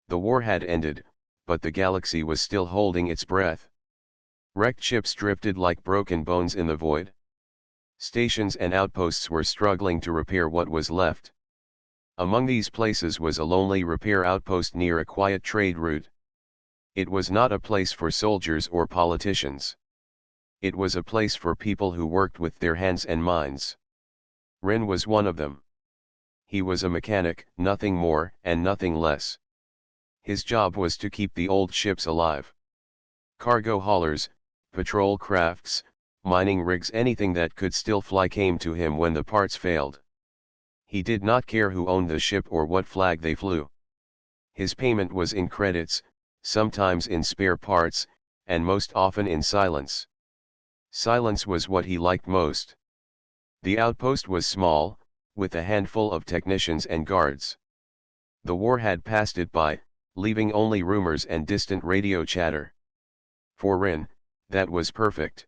The war had ended, but the galaxy was still holding its breath. Wrecked ships drifted like broken bones in the void. Stations and outposts were struggling to repair what was left. Among these places was a lonely repair outpost near a quiet trade route. It was not a place for soldiers or politicians. It was a place for people who worked with their hands and minds. Rin was one of them. He was a mechanic, nothing more and nothing less. His job was to keep the old ships alive. Cargo haulers, patrol crafts, mining rigs, anything that could still fly came to him when the parts failed. He did not care who owned the ship or what flag they flew. His payment was in credits, sometimes in spare parts, and most often in silence. Silence was what he liked most. The outpost was small, with a handful of technicians and guards. The war had passed it by, leaving only rumors and distant radio chatter. For Rin, that was perfect.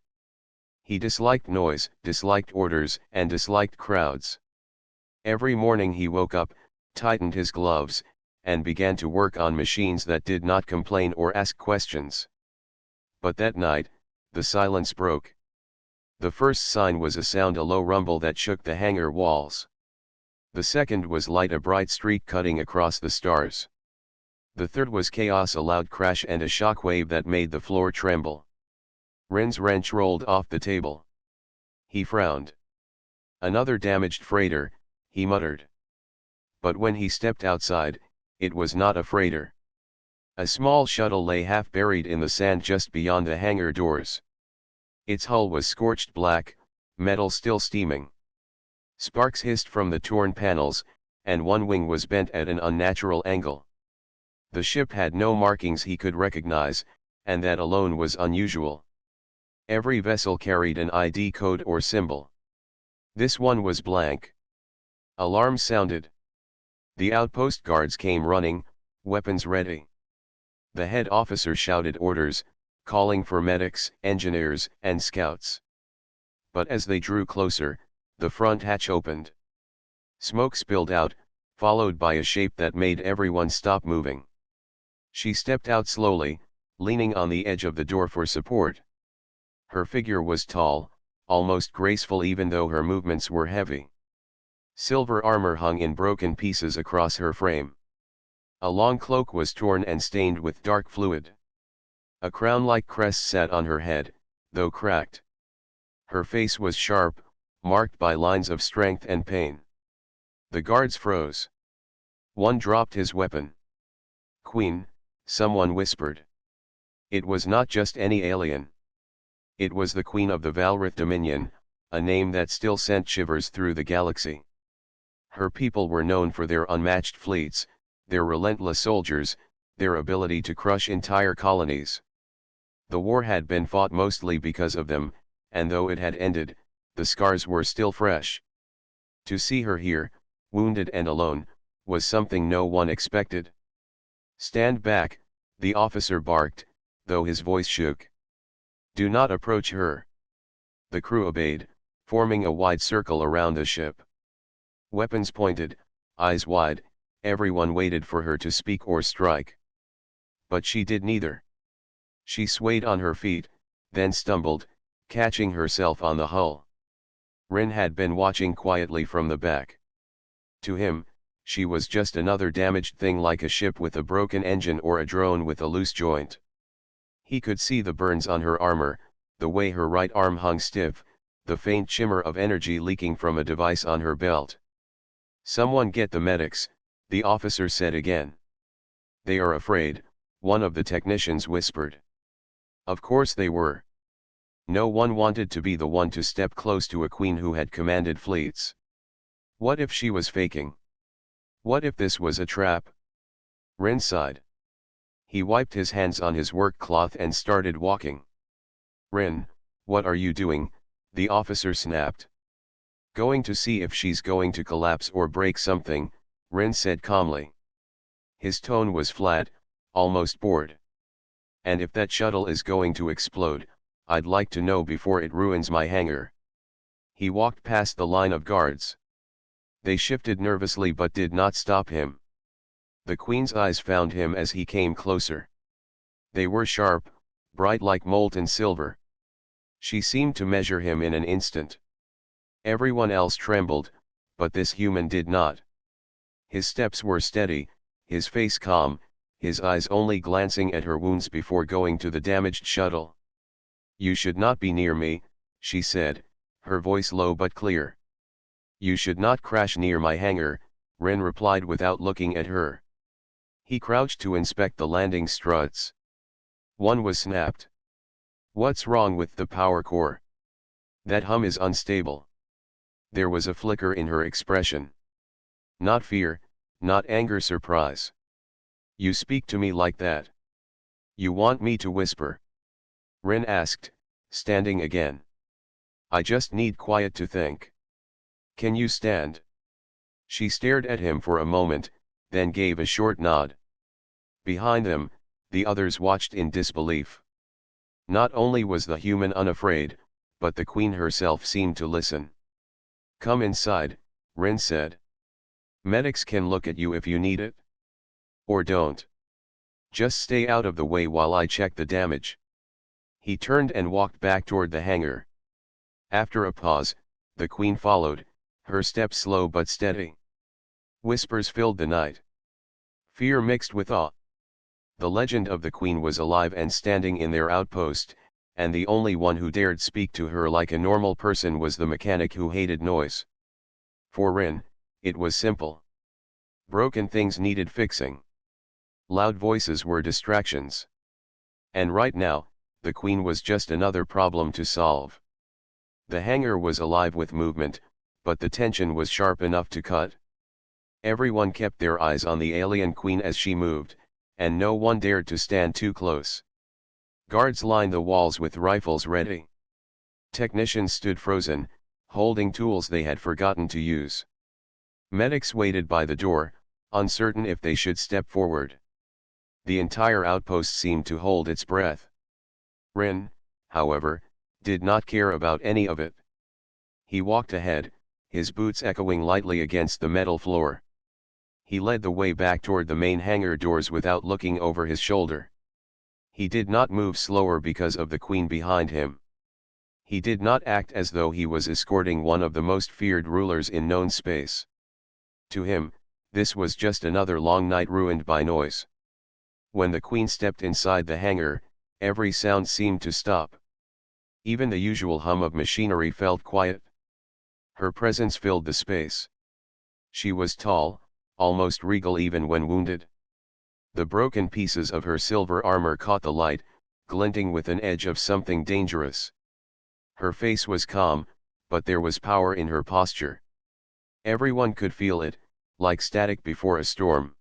He disliked noise, disliked orders, and disliked crowds. Every morning he woke up, tightened his gloves, and began to work on machines that did not complain or ask questions. But that night, the silence broke. The first sign was a low rumble that shook the hangar walls. The second was light, a bright streak cutting across the stars. The third was chaos, a loud crash and a shock wave that made the floor tremble. Rin's wrench rolled off the table. He frowned. Another damaged freighter, he muttered. But when he stepped outside, it was not a freighter. A small shuttle lay half buried in the sand just beyond the hangar doors. Its hull was scorched black, metal still steaming. Sparks hissed from the torn panels, and one wing was bent at an unnatural angle. The ship had no markings he could recognize, and that alone was unusual. Every vessel carried an ID code or symbol. This one was blank. Alarm sounded. The outpost guards came running, weapons ready. The head officer shouted orders, calling for medics, engineers, and scouts. But as they drew closer, the front hatch opened. Smoke spilled out, followed by a shape that made everyone stop moving. She stepped out slowly, leaning on the edge of the door for support. Her figure was tall, almost graceful even though her movements were heavy. Silver armor hung in broken pieces across her frame. A long cloak was torn and stained with dark fluid. A crown-like crest sat on her head, though cracked. Her face was sharp, marked by lines of strength and pain. The guards froze. One dropped his weapon. "Queen," someone whispered. It was not just any alien. It was the Queen of the Valrith Dominion, a name that still sent shivers through the galaxy. Her people were known for their unmatched fleets, their relentless soldiers, their ability to crush entire colonies. The war had been fought mostly because of them, and though it had ended, the scars were still fresh. To see her here, wounded and alone, was something no one expected. "Stand back," the officer barked, though his voice shook. "Do not approach her." The crew obeyed, forming a wide circle around the ship. Weapons pointed, eyes wide, everyone waited for her to speak or strike. But she did neither. She swayed on her feet, then stumbled, catching herself on the hull. Rin had been watching quietly from the back. To him, she was just another damaged thing, like a ship with a broken engine or a drone with a loose joint. He could see the burns on her armor, the way her right arm hung stiff, the faint shimmer of energy leaking from a device on her belt. "Someone get the medics," the officer said again. "They are afraid," one of the technicians whispered. Of course they were. No one wanted to be the one to step close to a queen who had commanded fleets. What if she was faking? What if this was a trap? Rin sighed. He wiped his hands on his work cloth and started walking. "Rin, what are you doing?" the officer snapped. "Going to see if she's going to collapse or break something," Rin said calmly. His tone was flat, almost bored. "And if that shuttle is going to explode, I'd like to know before it ruins my hangar." He walked past the line of guards. They shifted nervously but did not stop him. The Queen's eyes found him as he came closer. They were sharp, bright like molten silver. She seemed to measure him in an instant. Everyone else trembled, but this human did not. His steps were steady, his face calm, his eyes only glancing at her wounds before going to the damaged shuttle. "You should not be near me," she said, her voice low but clear. "You should not crash near my hangar," Ren replied without looking at her. He crouched to inspect the landing struts. One was snapped. "What's wrong with the power core? That hum is unstable." There was a flicker in her expression. Not fear, not anger, surprise. "You speak to me like that? You want me to whisper?" Ren asked, standing again. "I just need quiet to think. Can you stand?" She stared at him for a moment, then gave a short nod. Behind them, the others watched in disbelief. Not only was the human unafraid, but the Queen herself seemed to listen. "Come inside," Ren said. "Medics can look at you if you need it. Or don't. Just stay out of the way while I check the damage." He turned and walked back toward the hangar. After a pause, the Queen followed, her steps slow but steady. Whispers filled the night. Fear mixed with awe. The legend of the Queen was alive and standing in their outpost, and the only one who dared speak to her like a normal person was the mechanic who hated noise. For Ren, it was simple. Broken things needed fixing. Loud voices were distractions. And right now, the Queen was just another problem to solve. The hangar was alive with movement, but the tension was sharp enough to cut. Everyone kept their eyes on the alien Queen as she moved, and no one dared to stand too close. Guards lined the walls with rifles ready. Technicians stood frozen, holding tools they had forgotten to use. Medics waited by the door, uncertain if they should step forward. The entire outpost seemed to hold its breath. Ren, however, did not care about any of it. He walked ahead, his boots echoing lightly against the metal floor. He led the way back toward the main hangar doors without looking over his shoulder. He did not move slower because of the Queen behind him. He did not act as though he was escorting one of the most feared rulers in known space. To him, this was just another long night ruined by noise. When the Queen stepped inside the hangar, every sound seemed to stop. Even the usual hum of machinery felt quiet. Her presence filled the space. She was tall, almost regal even when wounded. The broken pieces of her silver armor caught the light, glinting with an edge of something dangerous. Her face was calm, but there was power in her posture. Everyone could feel it, like static before a storm.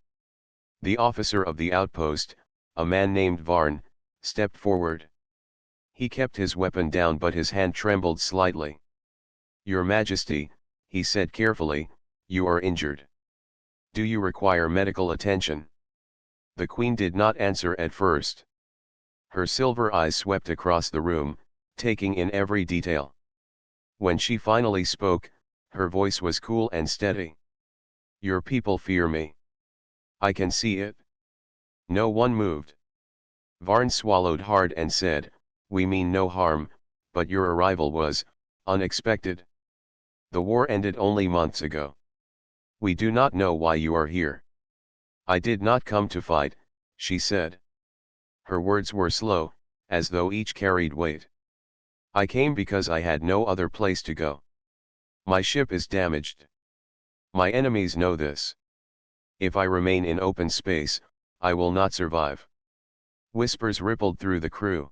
The officer of the outpost, a man named Varn, stepped forward. He kept his weapon down but his hand trembled slightly. "Your Majesty," he said carefully, "you are injured. Do you require medical attention?" The Queen did not answer at first. Her silver eyes swept across the room, taking in every detail. When she finally spoke, her voice was cool and steady. "Your people fear me. I can see it." No one moved. Varn swallowed hard and said, "We mean no harm, but your arrival was unexpected. The war ended only months ago. We do not know why you are here." "I did not come to fight," she said. Her words were slow, as though each carried weight. "I came because I had no other place to go. My ship is damaged. My enemies know this. If I remain in open space, I will not survive." Whispers rippled through the crew.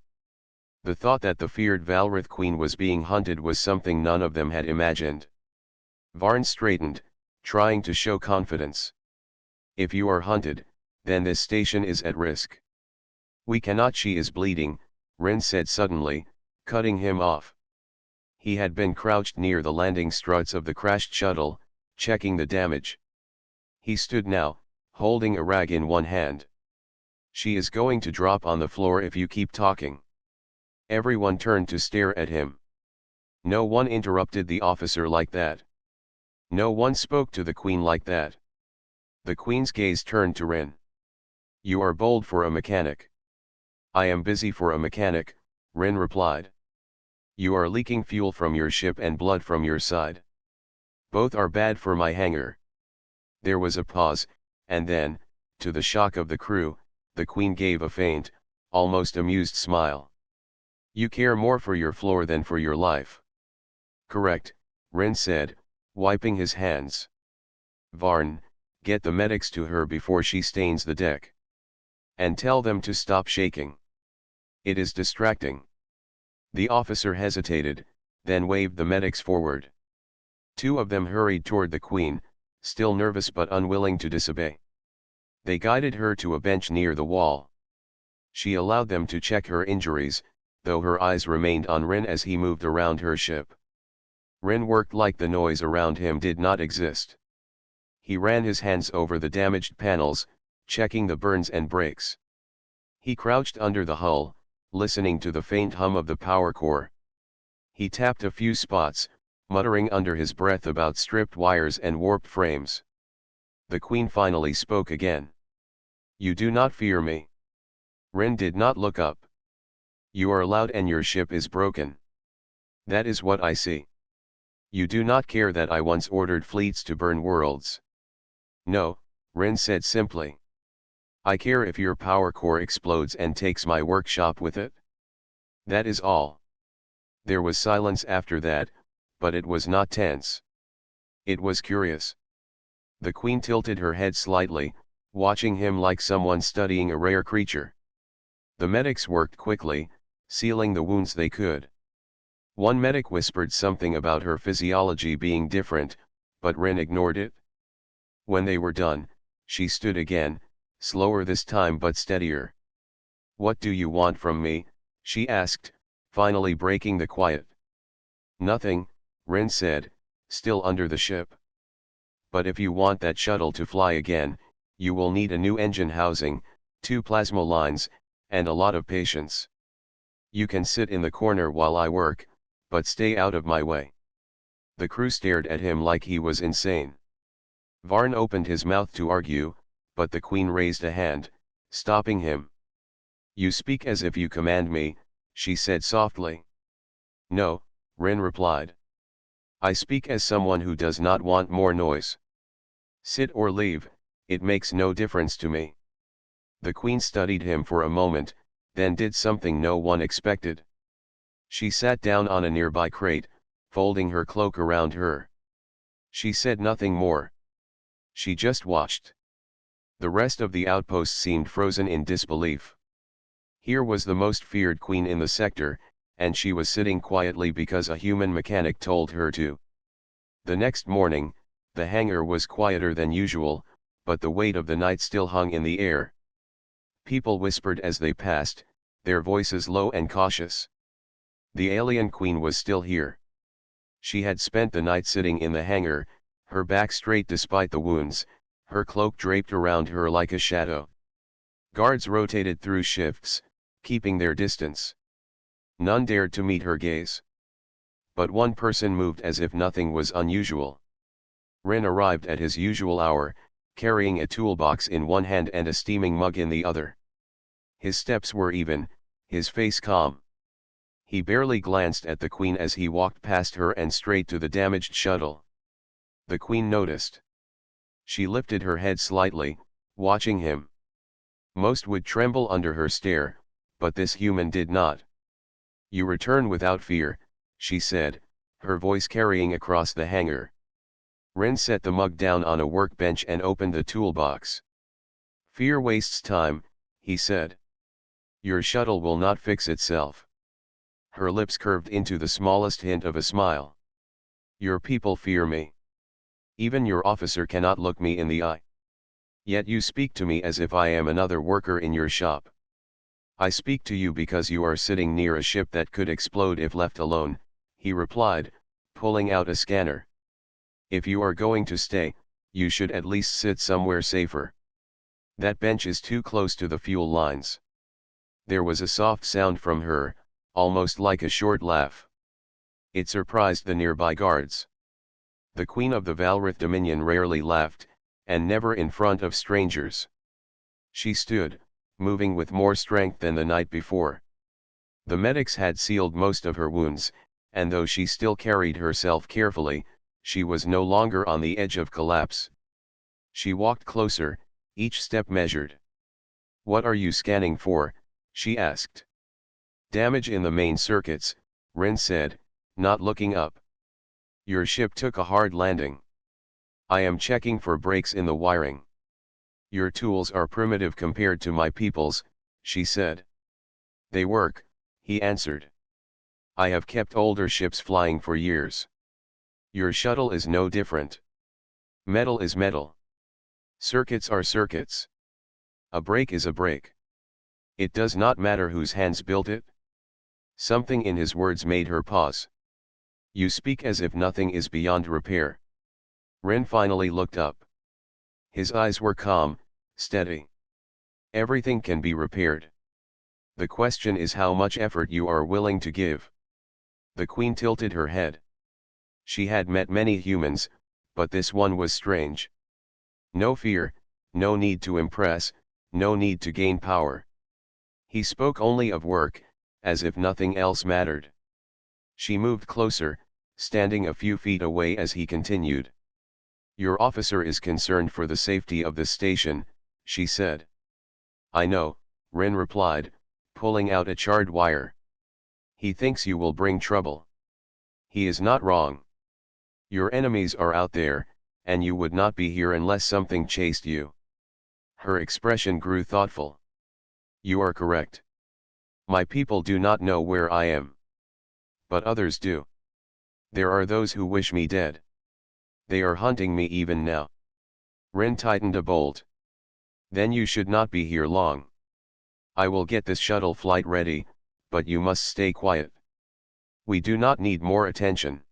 The thought that the feared Valrith Queen was being hunted was something none of them had imagined. Varn straightened, trying to show confidence. "If you are hunted, then this station is at risk." "We cannot. She is bleeding," Ren said suddenly, cutting him off. He had been crouched near the landing struts of the crashed shuttle, checking the damage. He stood now, holding a rag in one hand. "She is going to drop on the floor if you keep talking." Everyone turned to stare at him. No one interrupted the officer like that. No one spoke to the Queen like that. The Queen's gaze turned to Rin. "You are bold for a mechanic." "I am busy for a mechanic," Rin replied. "You are leaking fuel from your ship and blood from your side. Both are bad for my hangar." There was a pause, and then, to the shock of the crew, the Queen gave a faint, almost amused smile. "You care more for your floor than for your life." "Correct," Rin said, wiping his hands. "Varn, get the medics to her before she stains the deck. And tell them to stop shaking. It is distracting." The officer hesitated, then waved the medics forward. Two of them hurried toward the Queen, still nervous but unwilling to disobey. They guided her to a bench near the wall. She allowed them to check her injuries, though her eyes remained on Rin as he moved around her ship. Rin worked like the noise around him did not exist. He ran his hands over the damaged panels, checking the burns and breaks. He crouched under the hull, listening to the faint hum of the power core. He tapped a few spots, muttering under his breath about stripped wires and warped frames. The Queen finally spoke again. "You do not fear me." Rin did not look up. "You are loud and your ship is broken. That is what I see. You do not care that I once ordered fleets to burn worlds." "No," Rin said simply. "I care if your power core explodes and takes my workshop with it. That is all." There was silence after that, but it was not tense. It was curious. The Queen tilted her head slightly, watching him like someone studying a rare creature. The medics worked quickly, sealing the wounds they could. One medic whispered something about her physiology being different, but Rin ignored it. When they were done, she stood again, slower this time but steadier. "What do you want from me?" she asked, finally breaking the quiet. "Nothing," Rin said, still under the ship. "But if you want that shuttle to fly again, you will need a new engine housing, 2 plasma lines, and a lot of patience. You can sit in the corner while I work, but stay out of my way." The crew stared at him like he was insane. Varn opened his mouth to argue, but the Queen raised a hand, stopping him. "You speak as if you command me," she said softly. "No," Rin replied. "I speak as someone who does not want more noise. Sit or leave, it makes no difference to me." The Queen studied him for a moment, then did something no one expected. She sat down on a nearby crate, folding her cloak around her. She said nothing more. She just watched. The rest of the outpost seemed frozen in disbelief. Here was the most feared queen in the sector, and she was sitting quietly because a human mechanic told her to. The next morning, the hangar was quieter than usual, but the weight of the night still hung in the air. People whispered as they passed, their voices low and cautious. The alien queen was still here. She had spent the night sitting in the hangar, her back straight despite the wounds, her cloak draped around her like a shadow. Guards rotated through shifts, keeping their distance. None dared to meet her gaze. But one person moved as if nothing was unusual. Rin arrived at his usual hour, carrying a toolbox in one hand and a steaming mug in the other. His steps were even, his face calm. He barely glanced at the Queen as he walked past her and straight to the damaged shuttle. The Queen noticed. She lifted her head slightly, watching him. Most would tremble under her stare, but this human did not. "You return without fear," she said, her voice carrying across the hangar. Rin set the mug down on a workbench and opened the toolbox. "Fear wastes time," he said. "Your shuttle will not fix itself." Her lips curved into the smallest hint of a smile. "Your people fear me. Even your officer cannot look me in the eye. Yet you speak to me as if I am another worker in your shop." "I speak to you because you are sitting near a ship that could explode if left alone," he replied, pulling out a scanner. "If you are going to stay, you should at least sit somewhere safer. That bench is too close to the fuel lines." There was a soft sound from her, almost like a short laugh. It surprised the nearby guards. The Queen of the Valrith Dominion rarely laughed, and never in front of strangers. She stood, moving with more strength than the night before. The medics had sealed most of her wounds, and though she still carried herself carefully, she was no longer on the edge of collapse. She walked closer, each step measured. "What are you scanning for?" she asked. "Damage in the main circuits," Ren said, not looking up. "Your ship took a hard landing. I am checking for breaks in the wiring." "Your tools are primitive compared to my people's," she said. "They work," he answered. "I have kept older ships flying for years. Your shuttle is no different. Metal is metal. Circuits are circuits. A break is a break. It does not matter whose hands built it." Something in his words made her pause. "You speak as if nothing is beyond repair." Ren finally looked up. His eyes were calm, steady. "Everything can be repaired. The question is how much effort you are willing to give." The Queen tilted her head. She had met many humans, but this one was strange. No fear, no need to impress, no need to gain power. He spoke only of work, as if nothing else mattered. She moved closer, standing a few feet away as he continued. "Your officer is concerned for the safety of the station," she said. "I know," Ren replied, pulling out a charred wire. "He thinks you will bring trouble. He is not wrong. Your enemies are out there, and you would not be here unless something chased you." Her expression grew thoughtful. "You are correct. My people do not know where I am. But others do. There are those who wish me dead. They are hunting me even now." Ren tightened a bolt. "Then you should not be here long. I will get this shuttle flight ready, but you must stay quiet. We do not need more attention."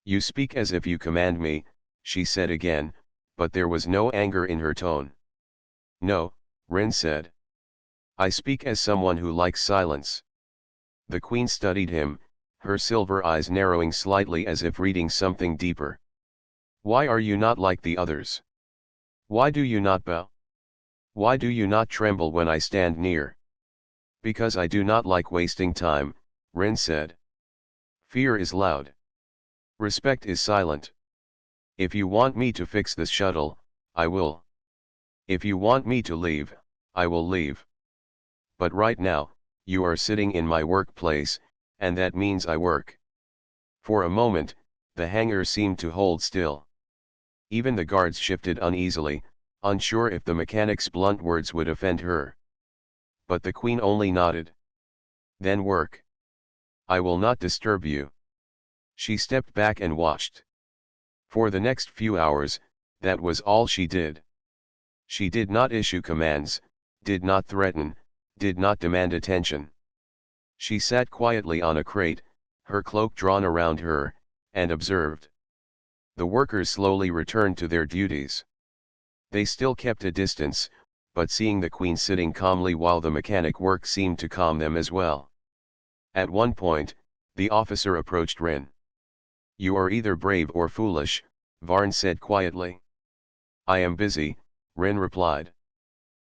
"You speak as if you command me," she said again, but there was no anger in her tone. "No," Ren said. "I speak as someone who likes silence." The Queen studied him, her silver eyes narrowing slightly as if reading something deeper. "Why are you not like the others? Why do you not bow? Why do you not tremble when I stand near?" "Because I do not like wasting time," Ren said. "Fear is loud. Respect is silent. If you want me to fix this shuttle, I will. If you want me to leave, I will leave. But right now, you are sitting in my workplace, and that means I work." For a moment, the hangar seemed to hold still. Even the guards shifted uneasily, unsure if the mechanic's blunt words would offend her. But the Queen only nodded. "Then work. I will not disturb you." She stepped back and watched. For the next few hours, that was all she did. She did not issue commands, did not threaten, did not demand attention. She sat quietly on a crate, her cloak drawn around her, and observed. The workers slowly returned to their duties. They still kept a distance, but seeing the Queen sitting calmly while the mechanic worked seemed to calm them as well. At one point, the officer approached Ren. "You are either brave or foolish," Varn said quietly. "I am busy," Ren replied.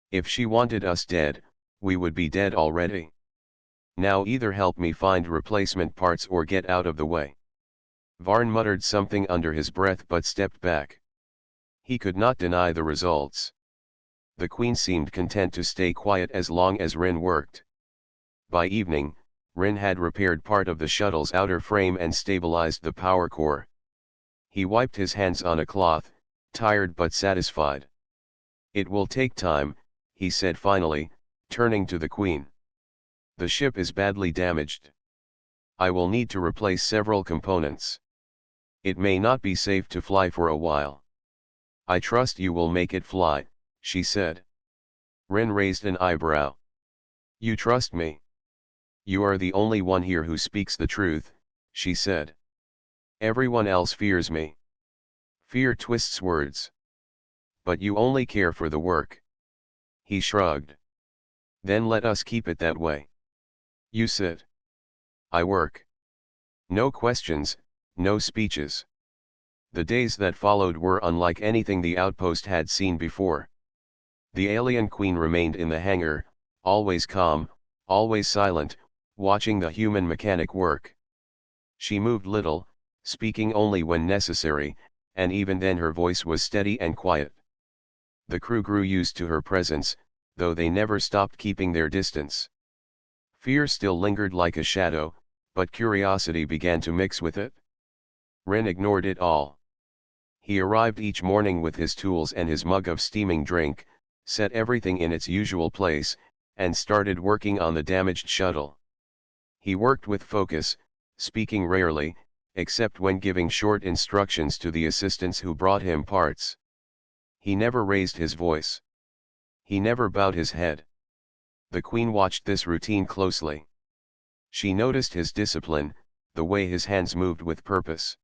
"If she wanted us dead, we would be dead already. Now either help me find replacement parts or get out of the way." Varn muttered something under his breath but stepped back. He could not deny the results. The Queen seemed content to stay quiet as long as Ren worked. By evening, Ren had repaired part of the shuttle's outer frame and stabilized the power core. He wiped his hands on a cloth, tired but satisfied. "It will take time," he said finally, turning to the Queen. "The ship is badly damaged. I will need to replace several components. It may not be safe to fly for a while." "I trust you will make it fly," she said. Ren raised an eyebrow. "You trust me? You are the only one here who speaks the truth," she said. "Everyone else fears me. Fear twists words. But you only care for the work." He shrugged. "Then let us keep it that way. You sit. I work. No questions, no speeches." The days that followed were unlike anything the outpost had seen before. The alien queen remained in the hangar, always calm, always silent, watching the human mechanic work. She moved little, speaking only when necessary, and even then her voice was steady and quiet. The crew grew used to her presence, though they never stopped keeping their distance. Fear still lingered like a shadow, but curiosity began to mix with it. Ren ignored it all. He arrived each morning with his tools and his mug of steaming drink, set everything in its usual place, and started working on the damaged shuttle. He worked with focus, speaking rarely, except when giving short instructions to the assistants who brought him parts. He never raised his voice. He never bowed his head. The Queen watched this routine closely. She noticed his discipline, the way his hands moved with purpose.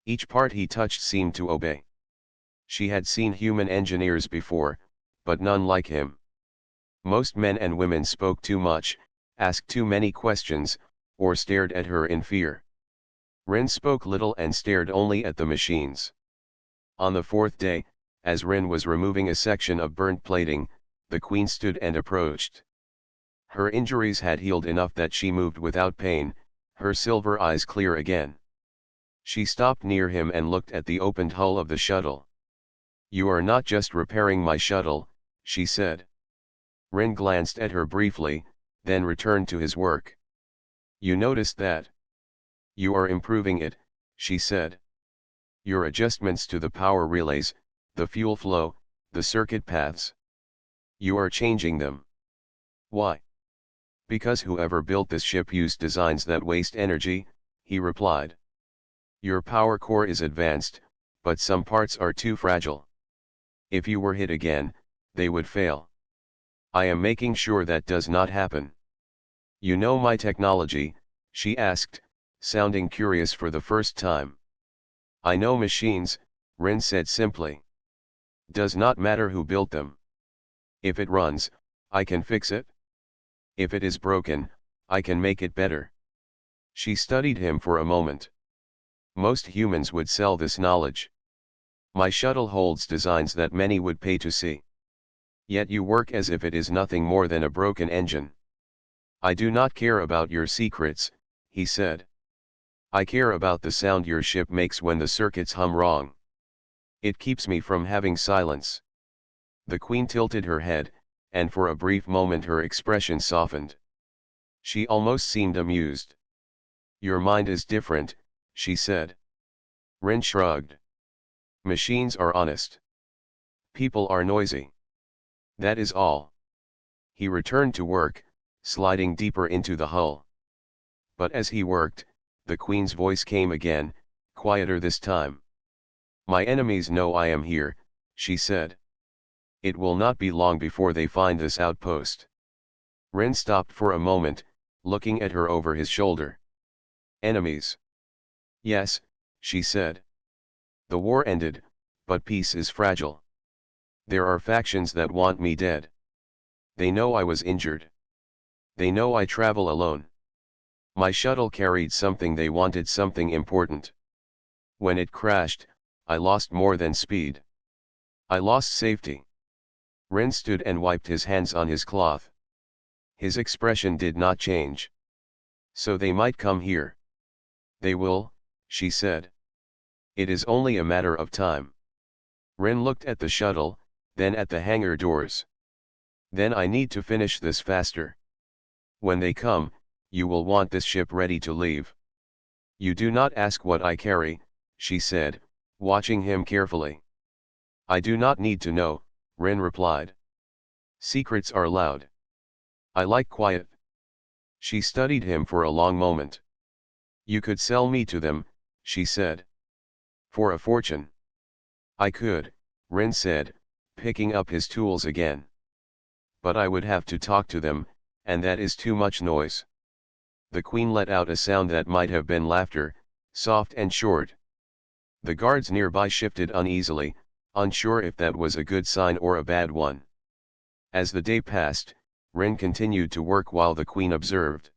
Each part he touched seemed to obey. She had seen human engineers before, but none like him. Most men and women spoke too much, asked too many questions, or stared at her in fear. Ren spoke little and stared only at the machines. On the fourth day, as Ren was removing a section of burnt plating, the Queen stood and approached. Her injuries had healed enough that she moved without pain, her silver eyes clear again. She stopped near him and looked at the opened hull of the shuttle. "You are not just repairing my shuttle," she said. Ren glanced at her briefly, then returned to his work. "You noticed that? You are improving it," she said. "Your adjustments to the power relays, the fuel flow, the circuit paths. You are changing them. Why?" "Because whoever built this ship used designs that waste energy," he replied. "Your power core is advanced, but some parts are too fragile. If you were hit again, they would fail. I am making sure that does not happen." "You know my technology?" she asked, sounding curious for the first time. "I know machines," Ren said simply. "Does not matter who built them. If it runs, I can fix it. If it is broken, I can make it better." She studied him for a moment. "Most humans would sell this knowledge. My shuttle holds designs that many would pay to see. Yet you work as if it is nothing more than a broken engine." "I do not care about your secrets," he said. "I care about the sound your ship makes when the circuits hum wrong. It keeps me from having silence." The Queen tilted her head, and for a brief moment her expression softened. She almost seemed amused. "Your mind is different," she said. Ren shrugged. "Machines are honest. People are noisy. That is all." He returned to work, sliding deeper into the hull. But as he worked, the Queen's voice came again, quieter this time. "My enemies know I am here," she said. "It will not be long before they find this outpost." Ren stopped for a moment, looking at her over his shoulder. "Enemies?" "Yes," she said. "The war ended, but peace is fragile. There are factions that want me dead. They know I was injured. They know I travel alone. My shuttle carried something they wanted, something important. When it crashed, I lost more than speed. I lost safety." Ren stood and wiped his hands on his cloth. His expression did not change. "So they might come here." "They will," she said. "It is only a matter of time." Ren looked at the shuttle, then at the hangar doors. "Then I need to finish this faster. When they come, you will want this ship ready to leave." "You do not ask what I carry," she said, watching him carefully. "I do not need to know," Ren replied. "Secrets are loud. I like quiet." She studied him for a long moment. "You could sell me to them," she said. "For a fortune." "I could," Ren said, picking up his tools again. "But I would have to talk to them, and that is too much noise." The Queen let out a sound that might have been laughter, soft and short. The guards nearby shifted uneasily, unsure if that was a good sign or a bad one. As the day passed, Ren continued to work while the Queen observed.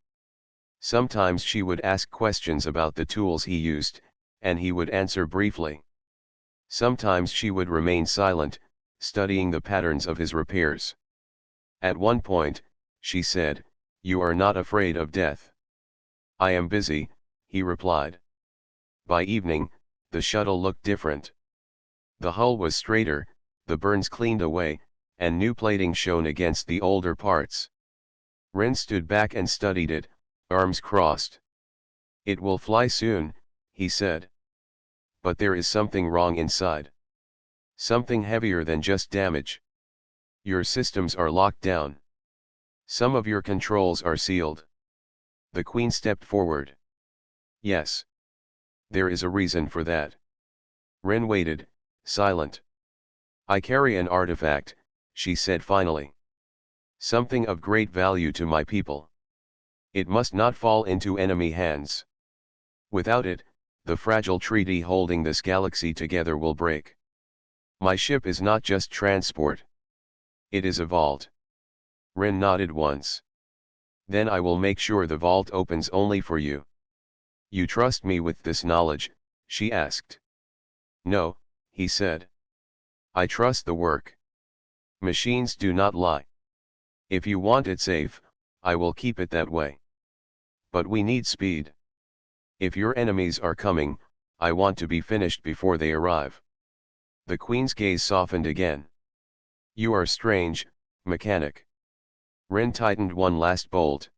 Sometimes she would ask questions about the tools he used, and he would answer briefly. Sometimes she would remain silent, studying the patterns of his repairs. At one point, she said, "You are not afraid of death." "I am busy," he replied. By evening, the shuttle looked different. The hull was straighter, the burns cleaned away, and new plating shone against the older parts. Ren stood back and studied it, arms crossed. "It will fly soon," he said. "But there is something wrong inside. Something heavier than just damage. Your systems are locked down. Some of your controls are sealed." The Queen stepped forward. "Yes. There is a reason for that." Ren waited, silent. "I carry an artifact," she said finally. "Something of great value to my people. It must not fall into enemy hands. Without it, the fragile treaty holding this galaxy together will break. My ship is not just transport. It is a vault." Ren nodded once. "Then I will make sure the vault opens only for you." "You trust me with this knowledge?" she asked. "No," he said. "I trust the work. Machines do not lie. If you want it safe, I will keep it that way. But we need speed. If your enemies are coming, I want to be finished before they arrive." The Queen's gaze softened again. "You are strange, mechanic." Ren tightened one last bolt.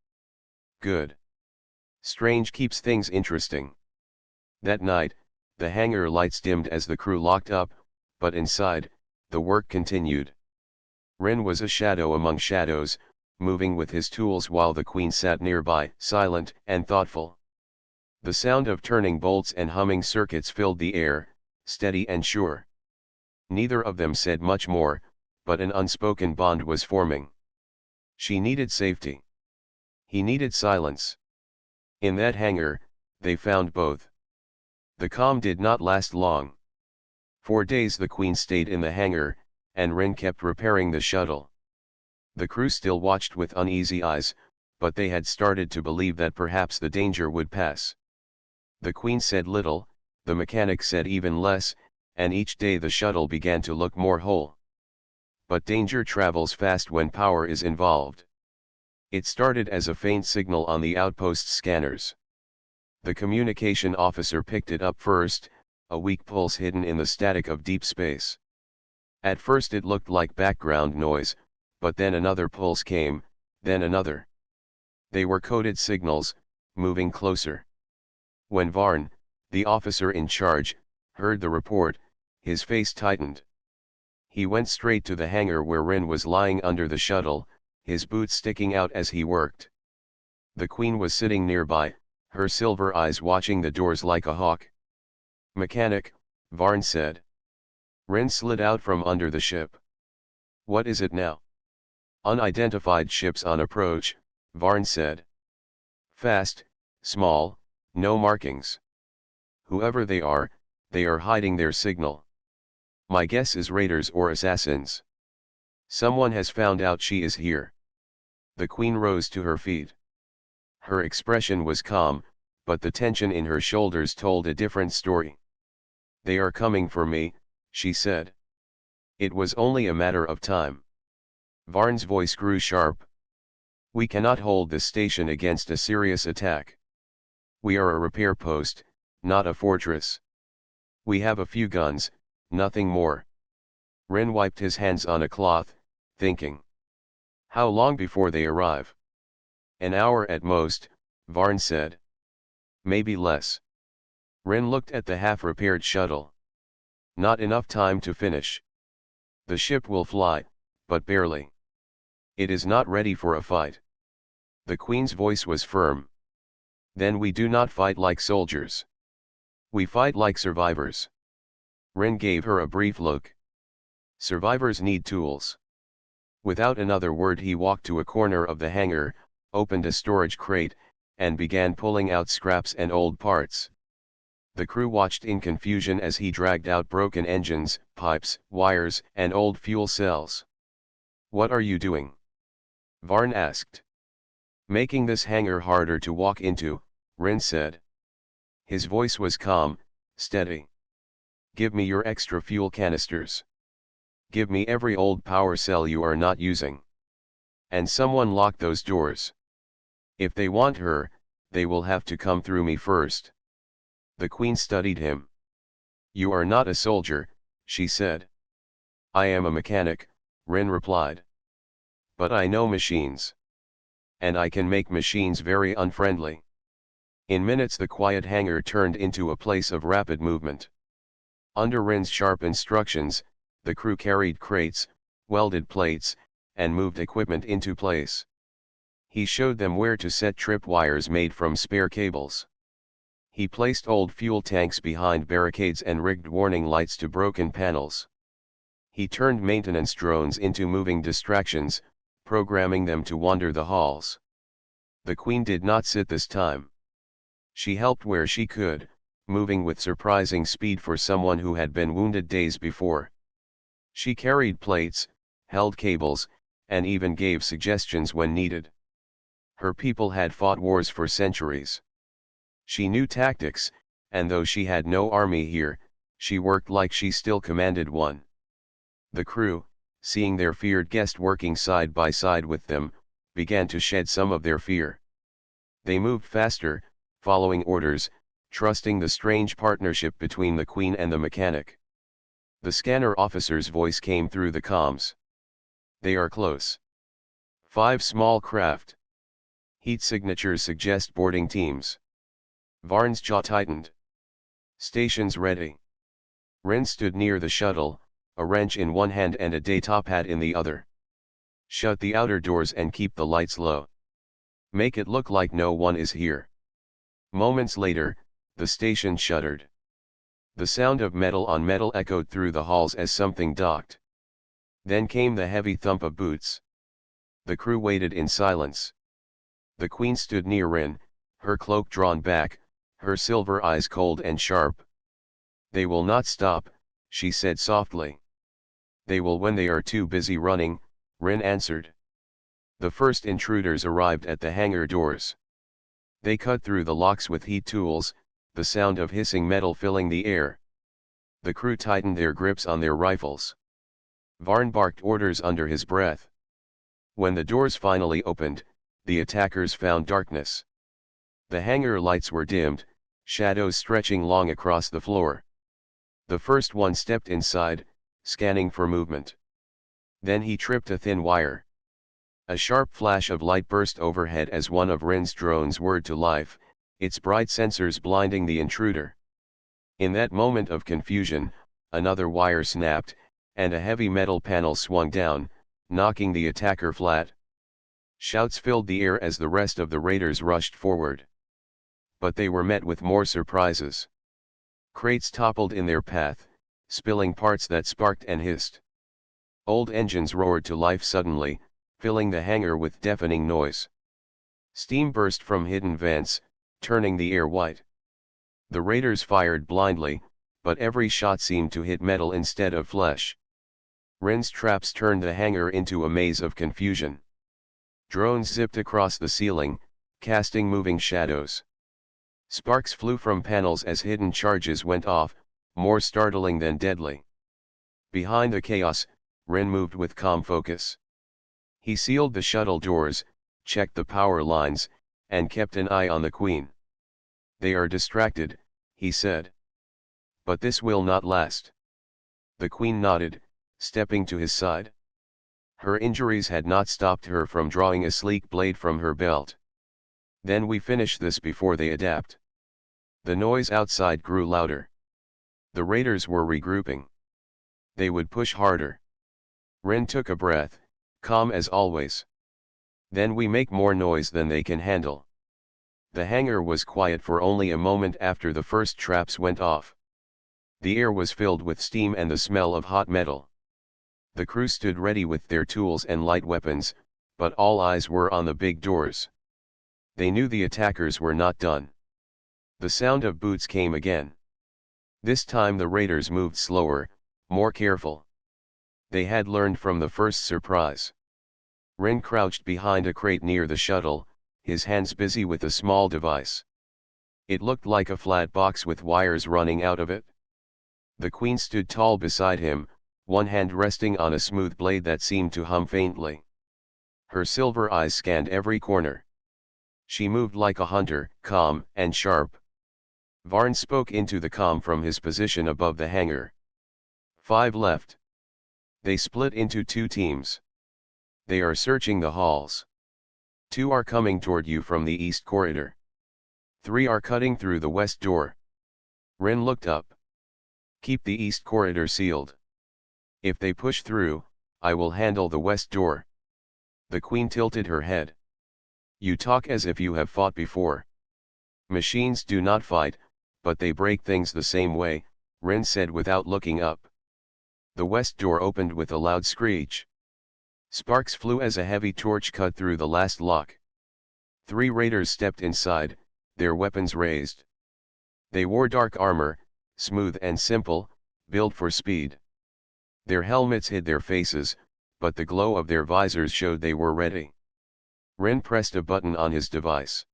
"Good. Strange keeps things interesting." That night, the hangar lights dimmed as the crew locked up, but inside, the work continued. Ren was a shadow among shadows, moving with his tools while the Queen sat nearby, silent and thoughtful. The sound of turning bolts and humming circuits filled the air, steady and sure. Neither of them said much more, but an unspoken bond was forming. She needed safety. He needed silence. In that hangar, they found both. The calm did not last long. 4 days the Queen stayed in the hangar, and Ren kept repairing the shuttle. The crew still watched with uneasy eyes, but they had started to believe that perhaps the danger would pass. The Queen said little, the mechanic said even less, and each day the shuttle began to look more whole. But danger travels fast when power is involved. It started as a faint signal on the outpost scanners. The communication officer picked it up first, a weak pulse hidden in the static of deep space. At first it looked like background noise, but then another pulse came, then another. They were coded signals, moving closer. When Varn, the officer in charge, heard the report, his face tightened. He went straight to the hangar where Ren was lying under the shuttle, his boots sticking out as he worked. The Queen was sitting nearby, her silver eyes watching the doors like a hawk. "Mechanic," Varn said. Ren slid out from under the ship. "What is it now?" "Unidentified ships on approach," Varn said. "Fast, small, no markings. Whoever they are hiding their signal. My guess is raiders or assassins. Someone has found out she is here." The Queen rose to her feet. Her expression was calm, but the tension in her shoulders told a different story. "They are coming for me," she said. It was only a matter of time. Varn's voice grew sharp. "We cannot hold this station against a serious attack. We are a repair post, not a fortress. We have a few guns, nothing more." Ren wiped his hands on a cloth, thinking. "How long before they arrive?" "An hour at most," Varn said. "Maybe less." Ren looked at the half-repaired shuttle. "Not enough time to finish. The ship will fly, but barely. It is not ready for a fight." The Queen's voice was firm. "Then we do not fight like soldiers. We fight like survivors." Ren gave her a brief look. "Survivors need tools." Without another word he walked to a corner of the hangar, opened a storage crate, and began pulling out scraps and old parts. The crew watched in confusion as he dragged out broken engines, pipes, wires, and old fuel cells. "What are you doing?" Varn asked. "Making this hangar harder to walk into," Ren said. His voice was calm, steady. Give me your extra fuel canisters. Give me every old power cell you are not using. And someone lock those doors. If they want her, they will have to come through me first. The queen studied him. You are not a soldier, she said. I am a mechanic, Rin replied. But I know machines. And I can make machines very unfriendly. In minutes the quiet hangar turned into a place of rapid movement. Under Rin's sharp instructions, the crew carried crates, welded plates, and moved equipment into place. He showed them where to set tripwires made from spare cables. He placed old fuel tanks behind barricades and rigged warning lights to broken panels. He turned maintenance drones into moving distractions, programming them to wander the halls. The queen did not sit this time. She helped where she could, moving with surprising speed for someone who had been wounded days before. She carried plates, held cables, and even gave suggestions when needed. Her people had fought wars for centuries. She knew tactics, and though she had no army here, she worked like she still commanded one. The crew, seeing their feared guest working side by side with them, began to shed some of their fear. They moved faster, following orders, trusting the strange partnership between the queen and the mechanic. The scanner officer's voice came through the comms. They are close. 5 small craft. Heat signatures suggest boarding teams. Varn's jaw tightened. Stations ready. Ren stood near the shuttle, a wrench in one hand and a data pad in the other. Shut the outer doors and keep the lights low. Make it look like no one is here. Moments later, the station shuddered. The sound of metal on metal echoed through the halls as something docked. Then came the heavy thump of boots. The crew waited in silence. The queen stood near Rin, her cloak drawn back, her silver eyes cold and sharp. They will not stop, she said softly. They will when they are too busy running, Rin answered. The first intruders arrived at the hangar doors. They cut through the locks with heat tools, the sound of hissing metal filling the air. The crew tightened their grips on their rifles. Varn barked orders under his breath. When the doors finally opened, the attackers found darkness. The hangar lights were dimmed, shadows stretching long across the floor. The first one stepped inside, scanning for movement. Then he tripped a thin wire. A sharp flash of light burst overhead as one of Rin's drones whirred to life, its bright sensors blinding the intruder. In that moment of confusion, another wire snapped, and a heavy metal panel swung down, knocking the attacker flat. Shouts filled the air as the rest of the raiders rushed forward. But they were met with more surprises. Crates toppled in their path, spilling parts that sparked and hissed. Old engines roared to life suddenly, filling the hangar with deafening noise. Steam burst from hidden vents, turning the air white. The raiders fired blindly, but every shot seemed to hit metal instead of flesh. Rin's traps turned the hangar into a maze of confusion. Drones zipped across the ceiling, casting moving shadows. Sparks flew from panels as hidden charges went off, more startling than deadly. Behind the chaos, Rin moved with calm focus. He sealed the shuttle doors, checked the power lines, and kept an eye on the queen. They are distracted, he said. But this will not last. The queen nodded, stepping to his side. Her injuries had not stopped her from drawing a sleek blade from her belt. Then we finish this before they adapt. The noise outside grew louder. The raiders were regrouping. They would push harder. Rin took a breath, calm as always. Then we make more noise than they can handle. The hangar was quiet for only a moment after the first traps went off. The air was filled with steam and the smell of hot metal. The crew stood ready with their tools and light weapons, but all eyes were on the big doors. They knew the attackers were not done. The sound of boots came again. This time the raiders moved slower, more careful. They had learned from the first surprise. Rin crouched behind a crate near the shuttle, his hands busy with a small device. It looked like a flat box with wires running out of it. The queen stood tall beside him, one hand resting on a smooth blade that seemed to hum faintly. Her silver eyes scanned every corner. She moved like a hunter, calm and sharp. Varn spoke into the comm from his position above the hangar. 5 left. They split into 2 teams. They are searching the halls. 2 are coming toward you from the east corridor. 3 are cutting through the west door. Ren looked up. Keep the east corridor sealed. If they push through, I will handle the west door. The queen tilted her head. You talk as if you have fought before. Machines do not fight, but they break things the same way, Ren said without looking up. The west door opened with a loud screech. Sparks flew as a heavy torch cut through the last lock. 3 raiders stepped inside, their weapons raised. They wore dark armor, smooth and simple, built for speed. Their helmets hid their faces, but the glow of their visors showed they were ready. Ren pressed a button on his device.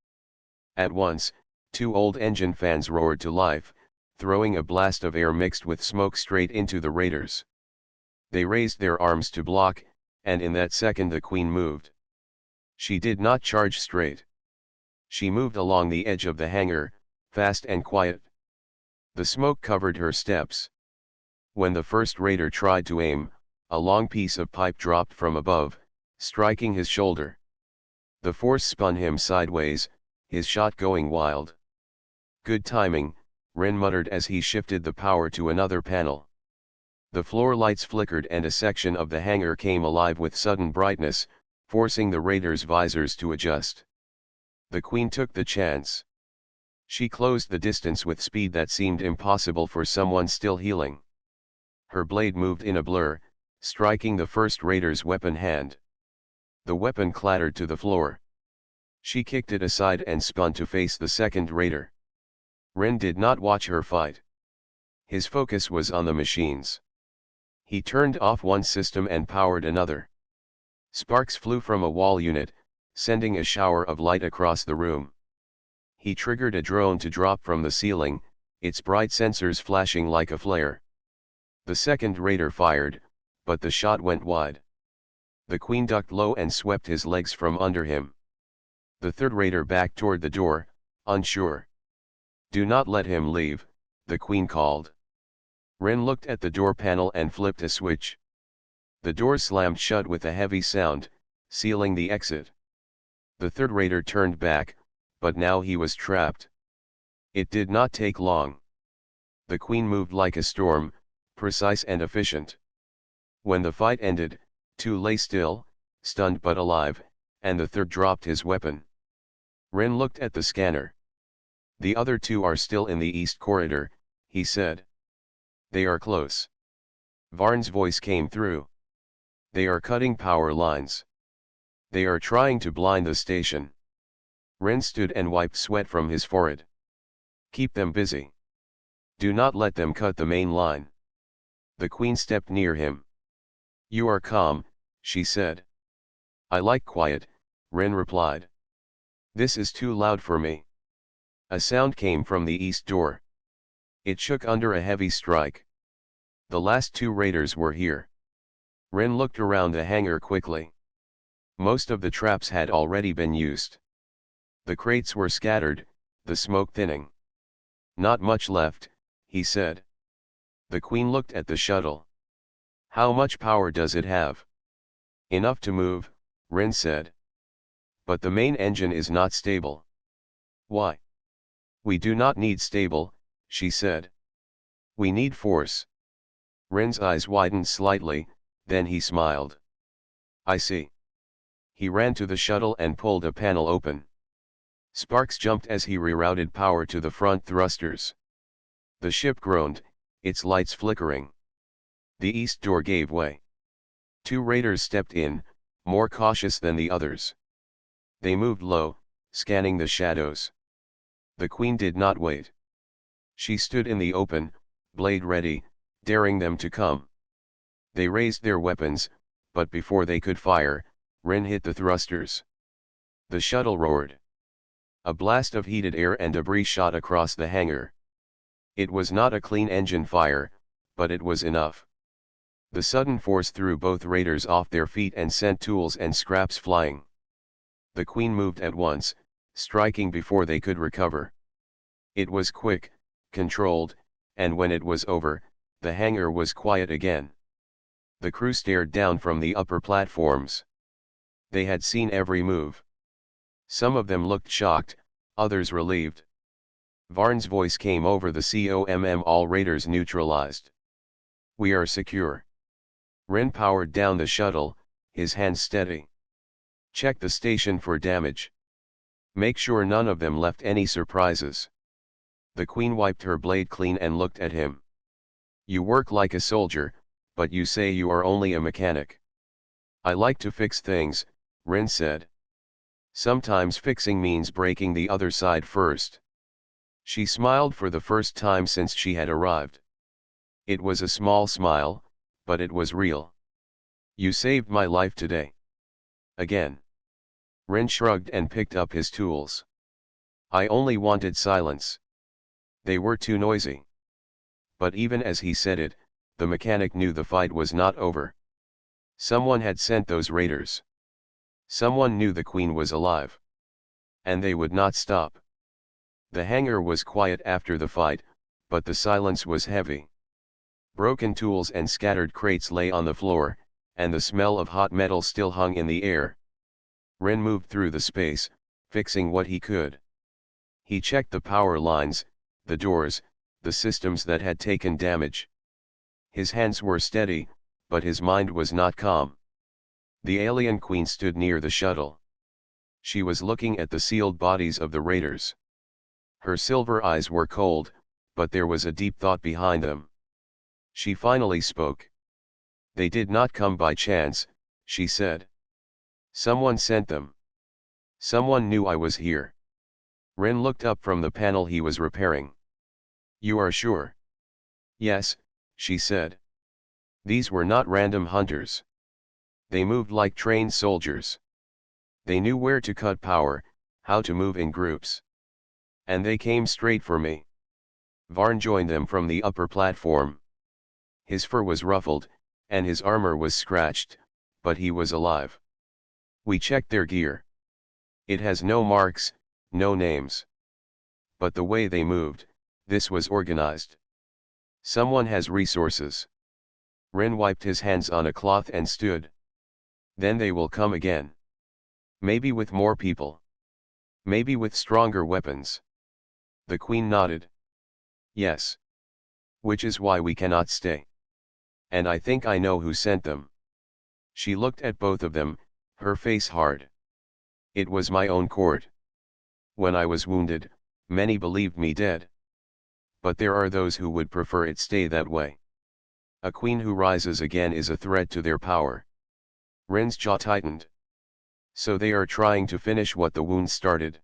At once, 2 old engine fans roared to life, throwing a blast of air mixed with smoke straight into the raiders. They raised their arms to block, and in that second the queen moved. She did not charge straight. She moved along the edge of the hangar, fast and quiet. The smoke covered her steps. When the first raider tried to aim, a long piece of pipe dropped from above, striking his shoulder. The force spun him sideways, his shot going wild. Good timing, Ren muttered as he shifted the power to another panel. The floor lights flickered and a section of the hangar came alive with sudden brightness, forcing the raiders' visors to adjust. The queen took the chance. She closed the distance with speed that seemed impossible for someone still healing. Her blade moved in a blur, striking the first raider's weapon hand. The weapon clattered to the floor. She kicked it aside and spun to face the second raider. Ren did not watch her fight. His focus was on the machines. He turned off one system and powered another. Sparks flew from a wall unit, sending a shower of light across the room. He triggered a drone to drop from the ceiling, its bright sensors flashing like a flare. The second raider fired, but the shot went wide. The queen ducked low and swept his legs from under him. The third raider backed toward the door, unsure. Do not let him leave, the queen called. Ren looked at the door panel and flipped a switch. The door slammed shut with a heavy sound, sealing the exit. The third raider turned back, but now he was trapped. It did not take long. The queen moved like a storm, precise and efficient. When the fight ended, 2 lay still, stunned but alive, and the third dropped his weapon. Ren looked at the scanner. The other 2 are still in the east corridor, he said. They are close. Varn's voice came through. They are cutting power lines. They are trying to blind the station. Ren stood and wiped sweat from his forehead. Keep them busy. Do not let them cut the main line. The queen stepped near him. You are calm, she said. I like quiet, Ren replied. This is too loud for me. A sound came from the east door. It shook under a heavy strike. The last 2 raiders were here. Ren looked around the hangar quickly. Most of the traps had already been used. The crates were scattered, the smoke thinning. Not much left, he said. The queen looked at the shuttle. How much power does it have? Enough to move, Ren said. But the main engine is not stable. Why? We do not need stable, she said. We need force. Ren's eyes widened slightly, then he smiled. I see. He ran to the shuttle and pulled a panel open. Sparks jumped as he rerouted power to the front thrusters. The ship groaned, its lights flickering. The east door gave way. 2 raiders stepped in, more cautious than the others. They moved low, scanning the shadows. The queen did not wait. She stood in the open, blade ready, daring them to come. They raised their weapons, but before they could fire, Ren hit the thrusters. The shuttle roared. A blast of heated air and debris shot across the hangar. It was not a clean engine fire, but it was enough. The sudden force threw both raiders off their feet and sent tools and scraps flying. The queen moved at once, striking before they could recover. It was quick, controlled, and when it was over, the hangar was quiet again. The crew stared down from the upper platforms. They had seen every move. Some of them looked shocked, others relieved. Varn's voice came over the COMM. All raiders neutralized. We are secure. Ren powered down the shuttle, his hands steady. Check the station for damage. Make sure none of them left any surprises. The queen wiped her blade clean and looked at him. You work like a soldier, but you say you are only a mechanic. I like to fix things, Ren said. Sometimes fixing means breaking the other side first. She smiled for the first time since she had arrived. It was a small smile, but it was real. You saved my life today. Again. Ren shrugged and picked up his tools. I only wanted silence. They were too noisy. But even as he said it, the mechanic knew the fight was not over. Someone had sent those raiders. Someone knew the queen was alive. And they would not stop. The hangar was quiet after the fight, but the silence was heavy. Broken tools and scattered crates lay on the floor, and the smell of hot metal still hung in the air. Ren moved through the space, fixing what he could. He checked the power lines, the doors, the systems that had taken damage. His hands were steady, but his mind was not calm. The alien queen stood near the shuttle. She was looking at the sealed bodies of the raiders. Her silver eyes were cold, but there was a deep thought behind them. She finally spoke. They did not come by chance, she said. Someone sent them. Someone knew I was here. Ren looked up from the panel he was repairing. You are sure? Yes, she said. These were not random hunters. They moved like trained soldiers. They knew where to cut power, how to move in groups. And they came straight for me. Varn joined them from the upper platform. His fur was ruffled, and his armor was scratched, but he was alive. We checked their gear. It has no marks, no names. But the way they moved, this was organized. Someone has resources. Ren wiped his hands on a cloth and stood. Then they will come again. Maybe with more people. Maybe with stronger weapons. The queen nodded. Yes. Which is why we cannot stay. And I think I know who sent them. She looked at both of them, her face hard. It was my own court. When I was wounded, many believed me dead. But there are those who would prefer it stay that way. A queen who rises again is a threat to their power. Ren's jaw tightened. So they are trying to finish what the wound started.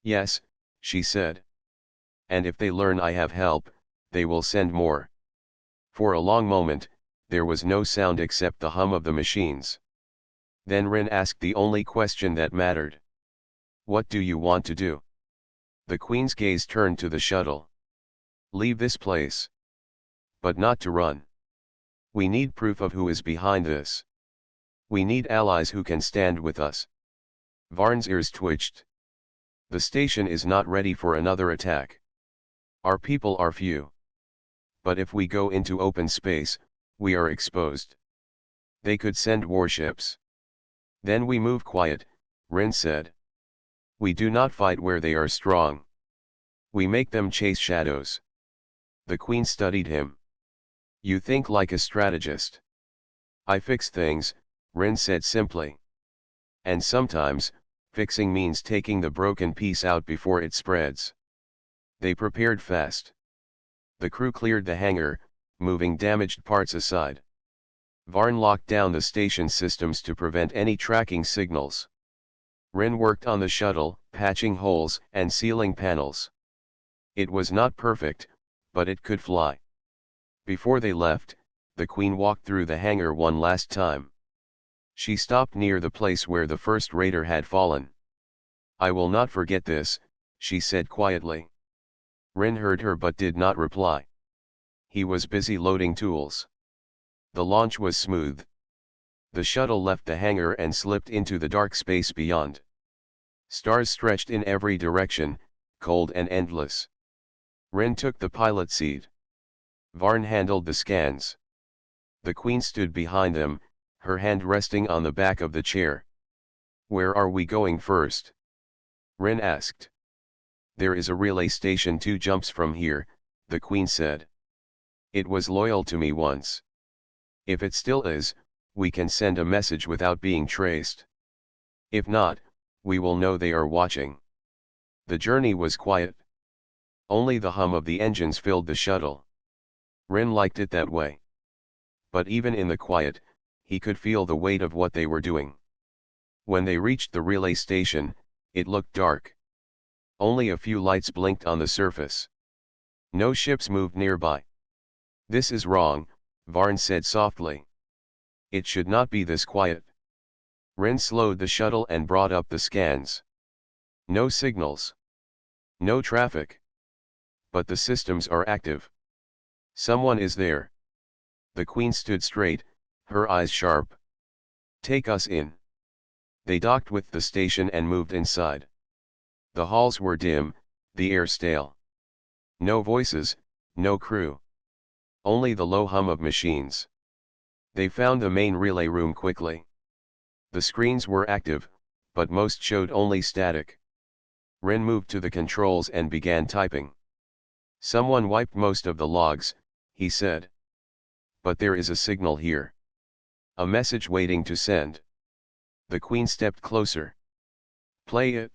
Yes, she said. And if they learn I have help, they will send more. For a long moment, there was no sound except the hum of the machines. Then Ren asked the only question that mattered. What do you want to do? The queen's gaze turned to the shuttle. Leave this place. But not to run. We need proof of who is behind this. We need allies who can stand with us. Varn's ears twitched. The station is not ready for another attack. Our people are few. But if we go into open space, we are exposed. They could send warships. Then we move quiet, Ren said. We do not fight where they are strong. We make them chase shadows. The queen studied him. You think like a strategist. I fix things, Ren said simply. And sometimes, fixing means taking the broken piece out before it spreads. They prepared fast. The crew cleared the hangar, moving damaged parts aside. Varn locked down the station systems to prevent any tracking signals. Ren worked on the shuttle, patching holes and sealing panels. It was not perfect, but it could fly. Before they left, the queen walked through the hangar one last time. She stopped near the place where the first raider had fallen. I will not forget this, she said quietly. Ren heard her but did not reply. He was busy loading tools. The launch was smooth. The shuttle left the hangar and slipped into the dark space beyond. Stars stretched in every direction, cold and endless. Ren took the pilot seat. Varn handled the scans. The Queen stood behind them, her hand resting on the back of the chair. "Where are we going first?" Ren asked. "There is a relay station 2 jumps from here," the Queen said. "It was loyal to me once. If it still is, we can send a message without being traced. If not, we will know they are watching." The journey was quiet. Only the hum of the engines filled the shuttle. Ren liked it that way. But even in the quiet, he could feel the weight of what they were doing. When they reached the relay station, it looked dark. Only a few lights blinked on the surface. No ships moved nearby. "This is wrong," Varn said softly. "It should not be this quiet." Ren slowed the shuttle and brought up the scans. No signals. No traffic. But the systems are active. Someone is there. The Queen stood straight, her eyes sharp. "Take us in." They docked with the station and moved inside. The halls were dim, the air stale. No voices, no crew. Only the low hum of machines. They found the main relay room quickly. The screens were active, but most showed only static. Ren moved to the controls and began typing. "Someone wiped most of the logs," he said. "But there is a signal here. A message waiting to send." The Queen stepped closer. "Play it."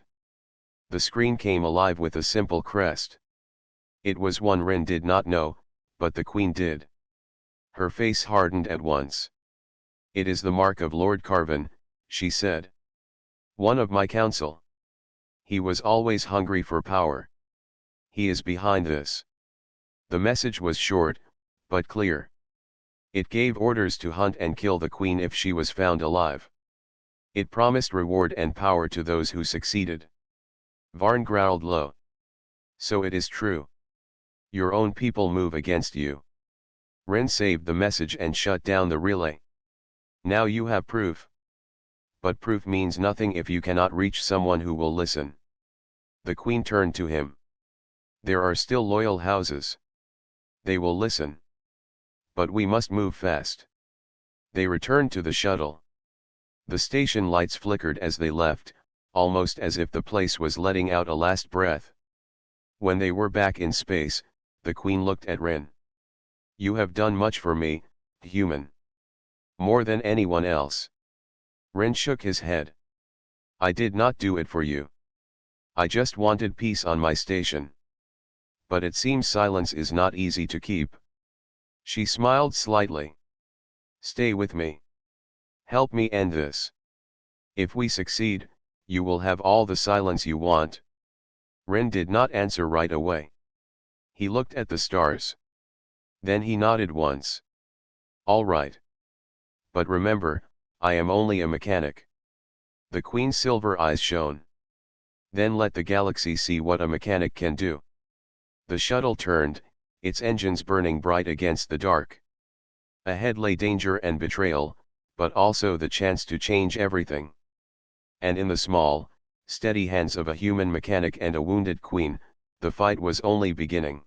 The screen came alive with a simple crest. It was one Ren did not know, but the Queen did. Her face hardened at once. "It is the mark of Lord Carven," she said. "One of my council. He was always hungry for power. He is behind this." The message was short, but clear. It gave orders to hunt and kill the Queen if she was found alive. It promised reward and power to those who succeeded. Varn growled low. "So it is true. Your own people move against you." Ren saved the message and shut down the relay. "Now you have proof." "But proof means nothing if you cannot reach someone who will listen." The Queen turned to him. "There are still loyal houses. They will listen. But we must move fast." They returned to the shuttle. The station lights flickered as they left, almost as if the place was letting out a last breath. When they were back in space, the Queen looked at Ren. "You have done much for me, human. More than anyone else." Ren shook his head. "I did not do it for you. I just wanted peace on my station. But it seems silence is not easy to keep." She smiled slightly. "Stay with me. Help me end this. If we succeed, you will have all the silence you want." Ren did not answer right away. He looked at the stars. Then he nodded once. "All right. But remember, I am only a mechanic." The Queen's silver eyes shone. "Then let the galaxy see what a mechanic can do." The shuttle turned, its engines burning bright against the dark. Ahead lay danger and betrayal, but also the chance to change everything. And in the small, steady hands of a human mechanic and a wounded Queen, the fight was only beginning.